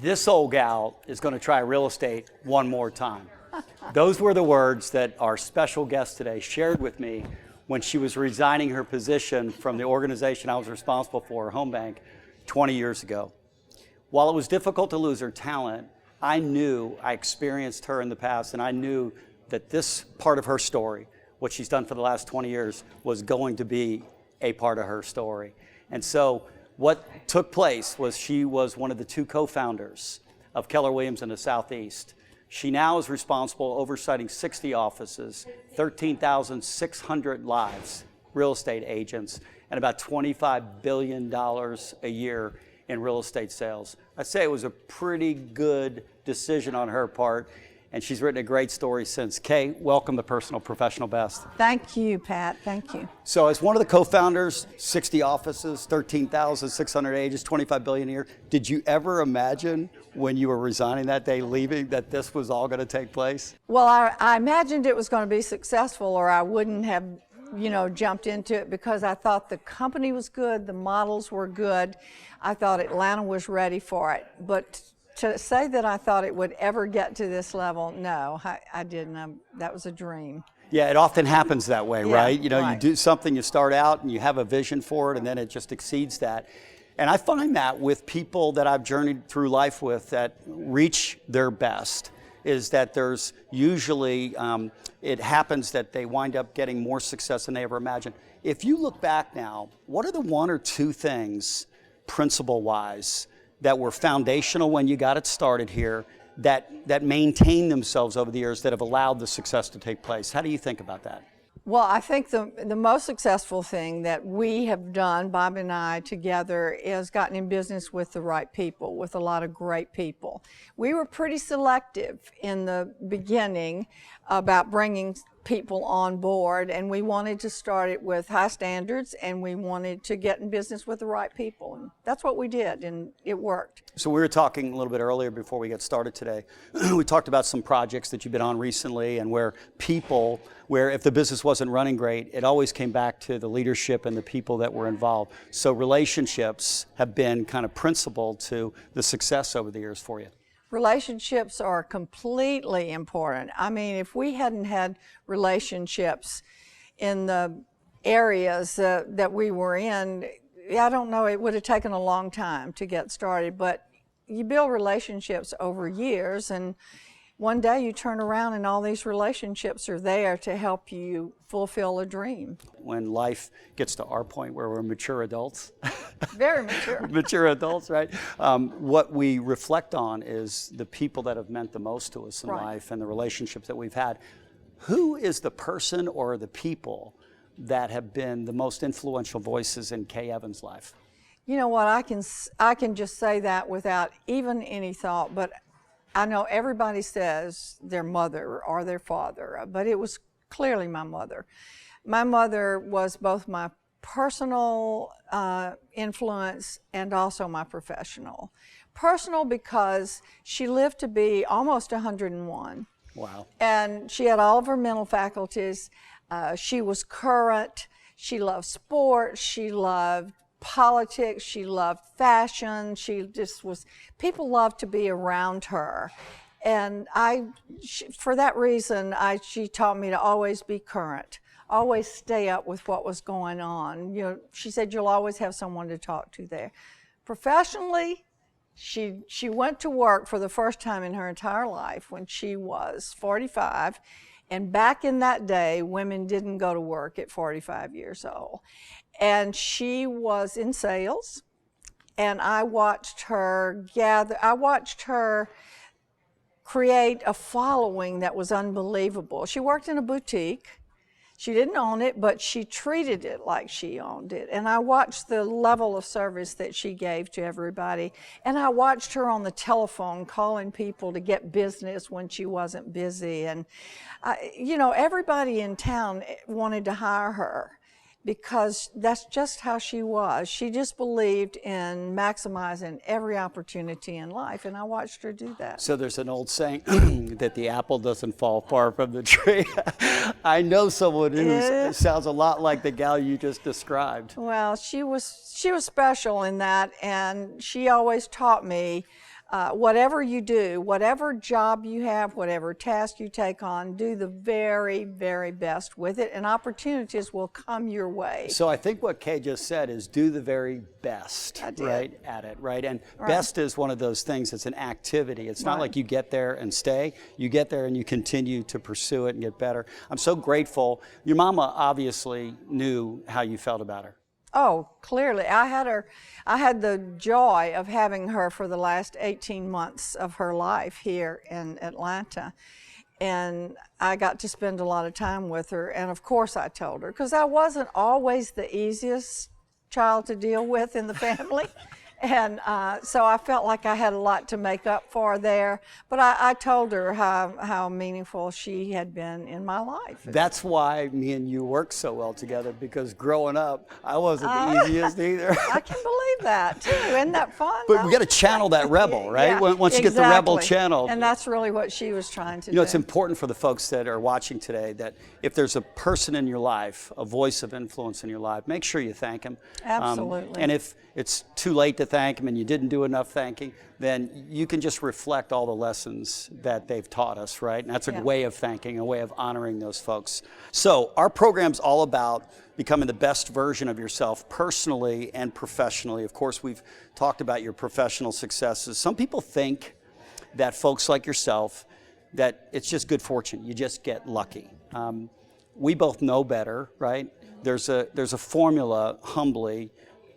This old gal is going to try real estate one more time. Those were the words that our special guest today shared with me when she was resigning her position from the organization I was responsible for, Home Bank, 20 years ago. While it was difficult to lose her talent, I experienced her in the past, and I knew that this part of her story, what she's done for the last 20 years, was going to be a part of her story. And so what took place was she was one of the two co-founders of Keller Williams in the Southeast. She now is responsible oversighting 60 offices, 13,600 lives, real estate agents, and about $25 billion a year in real estate sales. I'd say it was a pretty good decision on her part, and she's written a great story since. Kay, welcome to Personal Professional Best. Thank you, Pat. Thank you. So as one of the co-founders, 60 offices, 13,600 agents, $25 billion a year, did you ever imagine when you were resigning that day, leaving, that this was all going to take place? Well, I imagined it was going to be successful, or I wouldn't have, jumped into it, because I thought the company was good, the models were good. I thought Atlanta was ready for it. But to say that I thought it would ever get to this level, no, I didn't. That was a dream. Yeah, it often happens that way, Yeah, right? right. You do something, you start out and you have a vision for it, and then it just exceeds that. And I find that with people that I've journeyed through life with that reach their best, is that there's usually, it happens that they wind up getting more success than they ever imagined. If you look back now, what are the one or two things, principle-wise, that were foundational when you got it started here, that maintain themselves over the years, that have allowed the success to take place? How do you think about that? Well, I think the most successful thing that we have done, Bob and I together, is gotten in business with the right people, with a lot of great people. We were pretty selective in the beginning about bringing people on board, and we wanted to start it with high standards, and we wanted to get in business with the right people. And that's what we did, and it worked. So we were talking a little bit earlier before we got started today. We talked about some projects that you've been on recently, and where if the business wasn't running great, it always came back to the leadership and the people that were involved. So relationships have been kind of principal to the success over the years for you. Relationships are completely important. I mean, if we hadn't had relationships in the areas that we were in, I don't know, it would have taken a long time to get started. But you build relationships over years, and one day you turn around and all these relationships are there to help you fulfill a dream. When life gets to our point where we're mature adults. Very mature. Mature adults, right? What we reflect on is the people that have meant the most to us in life, and the relationships that we've had. Who is the person or the people that have been the most influential voices in Kay Evans' life? You know what, I can just say that without even any thought, but I know everybody says their mother or their father, but it was clearly my mother. My mother was both my personal influence and also my professional. Personal because she lived to be almost 101. Wow. And she had all of her mental faculties. She was current. She loved sports. She loved politics, she loved fashion, people loved to be around her. And for that reason, she taught me to always be current, always stay up with what was going on. She said, you'll always have someone to talk to there. Professionally, she went to work for the first time in her entire life when she was 45. And back in that day, women didn't go to work at 45 years old. And she was in sales, and I watched her create a following that was unbelievable. She worked in a boutique. She didn't own it, but she treated it like she owned it. And I watched the level of service that she gave to everybody. And I watched her on the telephone calling people to get business when she wasn't busy. And, everybody in town wanted to hire her, because that's just how she was. She just believed in maximizing every opportunity in life, and I watched her do that. So there's an old saying that the apple doesn't fall far from the tree. I know someone who sounds a lot like the gal you just described. Well, she was special in that, and she always taught me whatever you do, whatever job you have, whatever task you take on, do the very, very best with it, and opportunities will come your way. So I think what Kay just said is do the very best, right, at it, right? And best is one of those things, it's an activity. It's not like you get there and stay. You get there and you continue to pursue it and get better. I'm so grateful. Your mama obviously knew how you felt about her. Oh, clearly. I had the joy of having her for the last 18 months of her life here in Atlanta. And I got to spend a lot of time with her. And of course I told her, because I wasn't always the easiest child to deal with in the family. And so I felt like I had a lot to make up for there. But I told her how meaningful she had been in my life. That's why me and you work so well together, because growing up, I wasn't the easiest either. I can believe that, too. Isn't that fun? But we got to channel that rebel, right? Yeah, Once you get the rebel channeled. And that's really what she was trying to do. You know, it's important for the folks that are watching today that if there's a person in your life, a voice of influence in your life, make sure you thank him. Absolutely. And if it's too late to thank him and you didn't do enough thanking, then you can just reflect all the lessons that they've taught us, right? And that's a way of thanking, a way of honoring those folks. So our program's all about becoming the best version of yourself personally and professionally. Of course, we've talked about your professional successes. Some people think that folks like yourself, that it's just good fortune. You just get lucky. We both know better, right? There's a formula, humbly,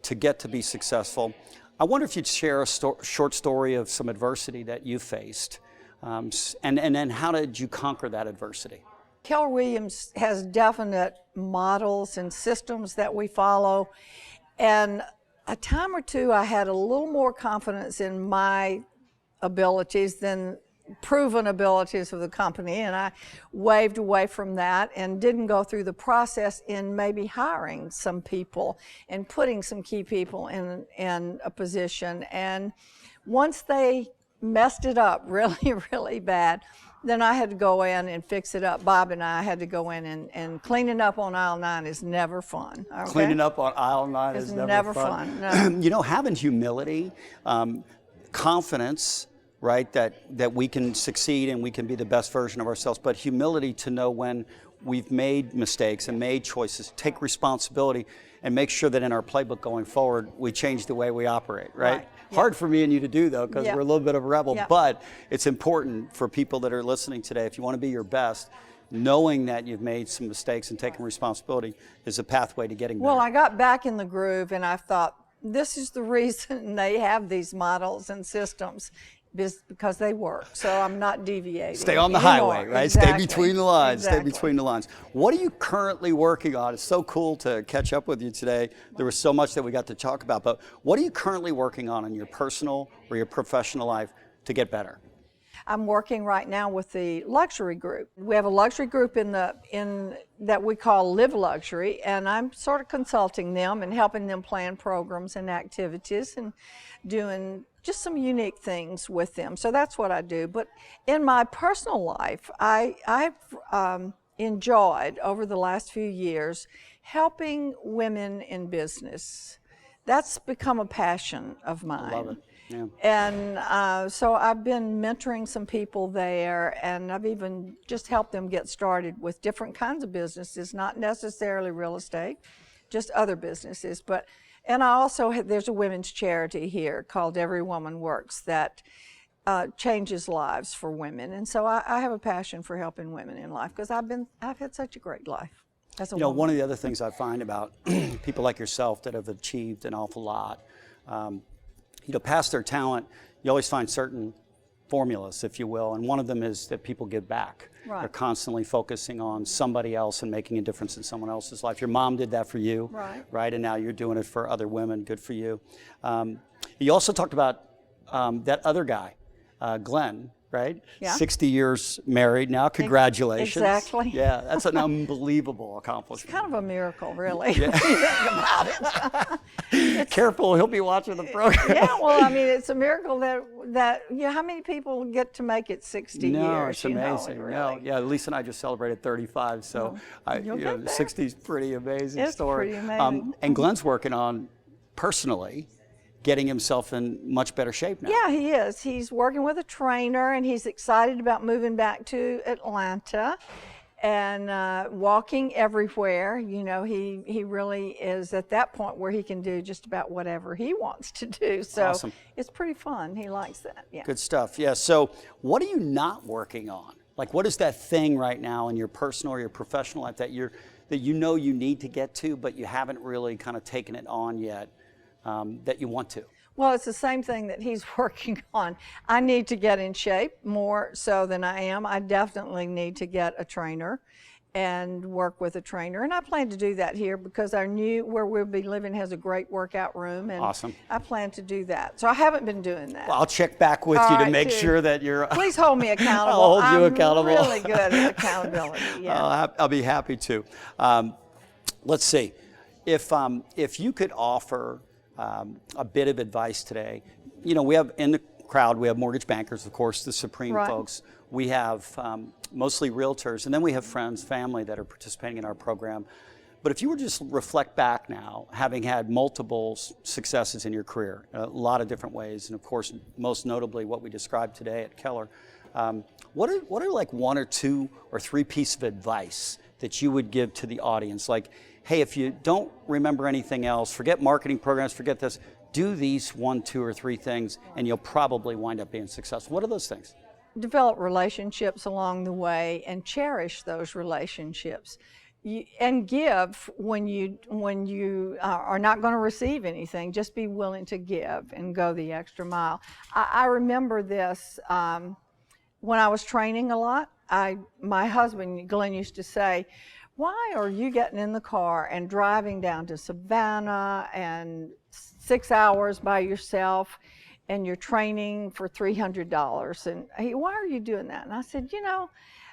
to get to be successful. I wonder if you'd share a short story of some adversity that you faced, and then how did you conquer that adversity? Keller Williams has definite models and systems that we follow, and a time or two I had a little more confidence in my abilities than proven abilities of the company, and I waved away from that and didn't go through the process in maybe hiring some people and putting some key people in a position. And once they messed it up really, really bad, then I had to go in and fix it up. Bob and I had to go in and cleaning up on aisle 9 is never fun. Okay? Cleaning up on aisle 9 is never fun. No. You know, having humility, confidence, right, that we can succeed and we can be the best version of ourselves, but humility to know when we've made mistakes and made choices, take responsibility, and make sure that in our playbook going forward, we change the way we operate, right? Hard for me and you to do, though, because we're a little bit of a rebel, but it's important for people that are listening today, if you want to be your best, knowing that you've made some mistakes and taking responsibility is a pathway to getting better. Well, I got back in the groove and I thought, this is the reason they have these models and systems, because they work. So I'm not deviating. Stay on the anymore. highway, right? Exactly. Stay between the lines. Exactly. Stay between the lines. What are you currently working on? It's so cool to catch up with you today. There was so much that we got to talk about, but what are you currently working on in your personal or your professional life to get better? I'm working right now with the luxury group. We have a luxury group in that we call Live Luxury, and I'm sort of consulting them and helping them plan programs and activities and doing just some unique things with them. So that's what I do. But in my personal life, I've enjoyed over the last few years helping women in business. That's become a passion of mine. I love it. Yeah. And so I've been mentoring some people there, and I've even just helped them get started with different kinds of businesses, not necessarily real estate, just other businesses. And I also there's a women's charity here called Every Woman Works that changes lives for women. And so I have a passion for helping women in life because I've had such a great life as a woman. One of the other things I find about people like yourself that have achieved an awful lot, past their talent, you always find certain formulas, if you will, and one of them is that people give back. Right. They're constantly focusing on somebody else and making a difference in someone else's life. Your mom did that for you, right? And now you're doing it for other women. Good for you. You also talked about that other guy, Glenn, right? Yeah. 60 years married now. Congratulations. Exactly. Yeah, that's an unbelievable accomplishment. It's kind of a miracle, really, Yeah. when you think about it. Careful, he'll be watching the program. Yeah, well, I mean, it's a miracle that how many people get to make it 60 years? No, it's amazing. Really. No, yeah, Lisa and I just celebrated 35, so 60 is pretty amazing It's story. pretty amazing. And Glenn's working on personally getting himself in much better shape now. Yeah, he is. He's working with a trainer, and he's excited about moving back to Atlanta and walking everywhere. You know, he really is at that point where he can do just about whatever he wants to do. So Awesome. It's pretty fun. He likes that. Yeah. Good stuff. Yeah. So what are you not working on? Like, what is that thing right now in your personal or your professional life that you know you need to get to, but you haven't really kind of taken it on yet, that you want to? Well, it's the same thing that he's working on. I need to get in shape more so than I am. I definitely need to get a trainer and work with a trainer. And I plan to do that here because our where we'll be living has a great workout room. And awesome. I plan to do that. So I haven't been doing that. Well, I'll check back with you to make sure that you're... Please hold me accountable. I'll hold you accountable. I'm really good at accountability. Yeah. I'll be happy to. Let's see. If you could offer a bit of advice today, you know, we have in the crowd, we have mortgage bankers, of course, the Supreme right. folks. We have mostly realtors, and then we have friends, family that are participating in our program. But if you were just reflect back now, having had multiple successes in your career, a lot of different ways, and of course, most notably what we described today at Keller, what are like one or two or three pieces of advice that you would give to the audience? Like, hey, if you don't remember anything else, forget marketing programs, forget this, do these 1, 2, or 3 things, and you'll probably wind up being successful. What are those things? Develop relationships along the way and cherish those relationships. And give when you are not going to receive anything. Just be willing to give and go the extra mile. I remember this when I was training a lot. My husband, Glenn, used to say, why are you getting in the car and driving down to Savannah and 6 hours by yourself and you're training for $300? And why are you doing that? And I said, you know,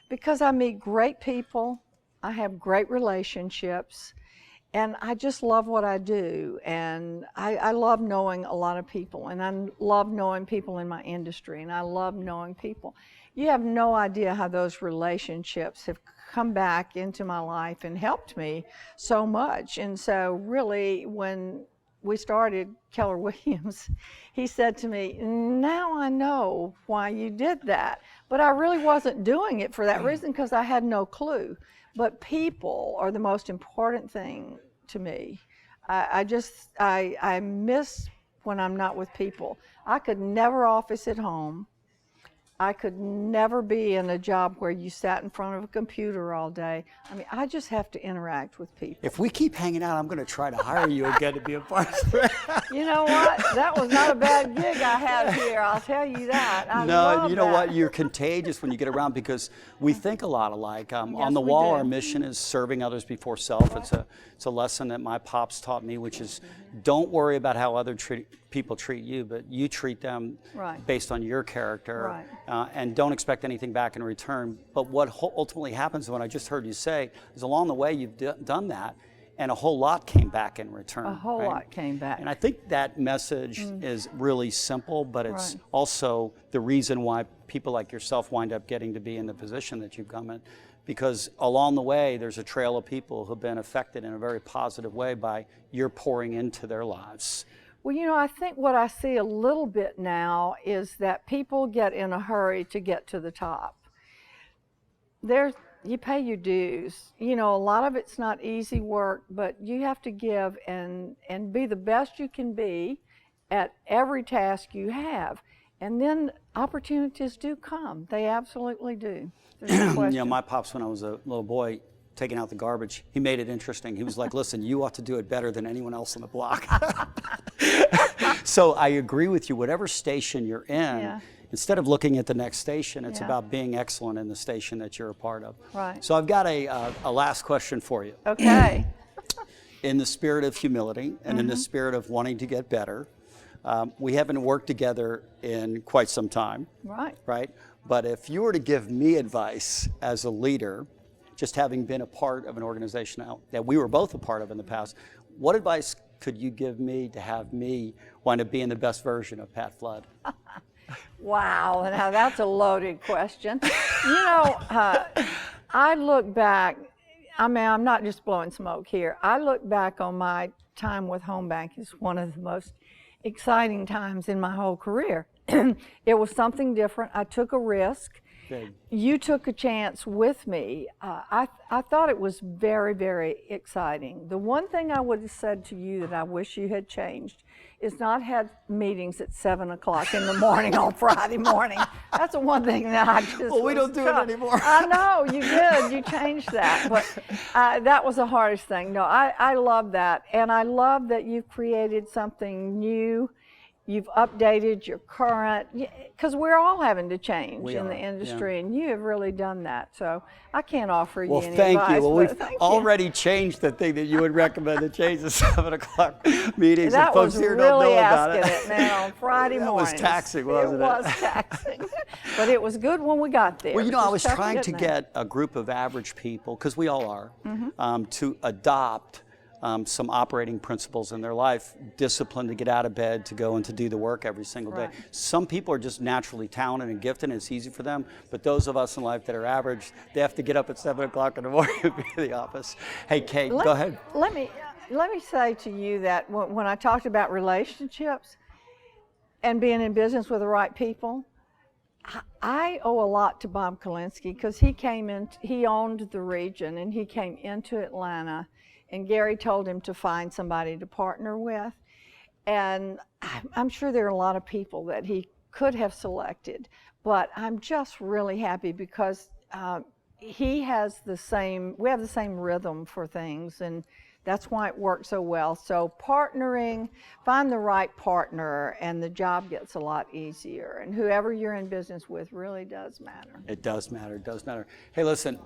because I meet great people, I have great relationships, and I just love what I do. And I love knowing a lot of people, and I love knowing people in my industry, and I love knowing people. You have no idea how those relationships have come back into my life and helped me so much. And so really, when we started Keller Williams, he said to me, now I know why you did that. But I really wasn't doing it for that reason because I had no clue. But people are the most important thing to me. I miss when I'm not with people. I could never office at home. I could never be in a job where you sat in front of a computer all day. I mean, I just have to interact with people. If we keep hanging out, I'm going to try to hire you again to be a part of it. You know what? That was not a bad gig I had here. I'll tell you that. No, you know what? You're contagious when you get around because we think a lot alike. On the wall, our mission is serving others before self. It's a lesson that my pops taught me, which is don't worry about how other people treat you, but you treat them based on your character, and don't expect anything back in return. But what ultimately happens, when I just heard you say, is along the way you've done that, and a whole lot came back in return. A whole lot came back. And I think that message is really simple, but it's also the reason why people like yourself wind up getting to be in the position that you've come in. Because along the way, there's a trail of people who've been affected in a very positive way by your pouring into their lives. Well, you know, I think what I see a little bit now is that people get in a hurry to get to the top. You pay your dues. You know, a lot of it's not easy work, but you have to give and be the best you can be at every task you have. And then opportunities do come. They absolutely do. You know, my pops, when I was a little boy, taking out the garbage, he made it interesting. He was like, listen, you ought to do it better than anyone else on the block. So I agree with you. Whatever station you're in, instead of looking at the next station, it's about being excellent in the station that you're a part of. Right. So I've got a last question for you. Okay. In the spirit of humility and in the spirit of wanting to get better, we haven't worked together in quite some time. Right? But if you were to give me advice as a leader, just having been a part of an organization that we were both a part of in the past, what advice could you give me to have me wind up being the best version of Pat Flood? Wow, now that's a loaded question. You know, I look back, I mean, I'm not just blowing smoke here. I look back on my time with Home Bank as one of the most exciting times in my whole career. It was something different. I took a risk. Big. You took a chance with me. I thought it was very, very exciting. The one thing I would have said to you that I wish you had changed is not had meetings at 7 o'clock in the morning on Friday morning. That's the one thing that I just Well, we don't do it anymore. I know, you did. You changed that. But that was the hardest thing. No, I love that. And I love that you've created something new. You've updated your current, because we're all having to change in the industry, and you have really done that. So I can't offer you any thank advice. you. Well, we've thank already changed the thing that you would recommend to change the 7 o'clock meetings. That and folks was here really don't know about asking it, man, on Friday That mornings. was taxing, wasn't it? It was taxing, but it was good when we got there. Well, you know, I was Just tough trying to getting there. get a group of average people, because we all are, to adopt some operating principles in their life, discipline to get out of bed, to go and to do the work every single day. Right. Some people are just naturally talented and gifted, and it's easy for them, but those of us in life that are average, they have to get up at 7 o'clock in the morning to be in the office. Hey, Kate, go ahead. Let me say to you that when I talked about relationships and being in business with the right people, I owe a lot to Bob Kalinsky, because he owned the region, and he came into Atlanta, and Gary told him to find somebody to partner with. And I'm sure there are a lot of people that he could have selected, but I'm just really happy because we have the same rhythm for things, and that's why it works so well. So partnering, find the right partner, and the job gets a lot easier. And whoever you're in business with really does matter. It does matter, it does matter. Hey, listen,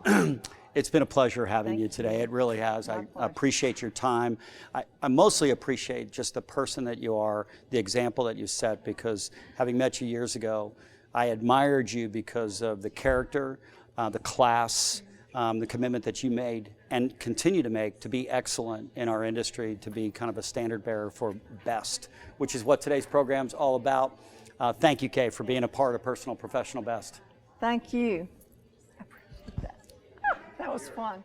it's been a pleasure having you today. It really has. I appreciate your time. I mostly appreciate just the person that you are, the example that you set, because having met you years ago, I admired you because of the character, the class, the commitment that you made and continue to make to be excellent in our industry, to be kind of a standard bearer for best, which is what today's program's all about. Thank you, Kay, for being a part of Personal Professional Best. Thank you. I appreciate that. That was fun.